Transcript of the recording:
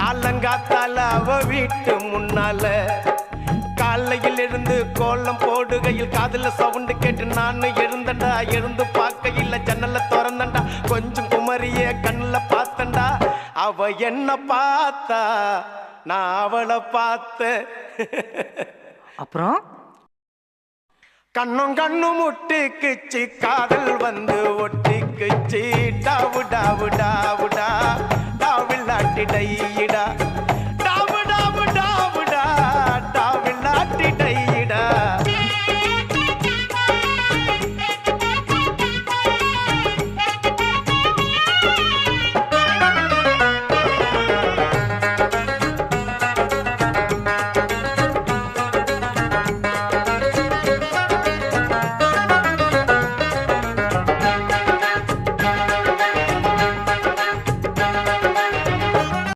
காலங்காத்தால அவ வீட்டு முன்னால காலையில் இருந்து கோலம் போடுகையில் காதுல சவுண்டு கேட்டு நானு எழுந்தண்டா. எழுந்து பார்க்கையில் ஜன்னல திறந்தண்டா. கொஞ்சம் குமரிய கண்ணுல பார்த்தண்டா. அவ என்ன பார்த்தா, நான் அவளை பார்த்த. அப்புறம் கண்ணும் கண்ணும் முட்டிக்குச்சு, காதல் வந்து ஒட்டிக்குச்சு. டாவு டாவு டாவுடா டாவில்லாட்டி டையிடா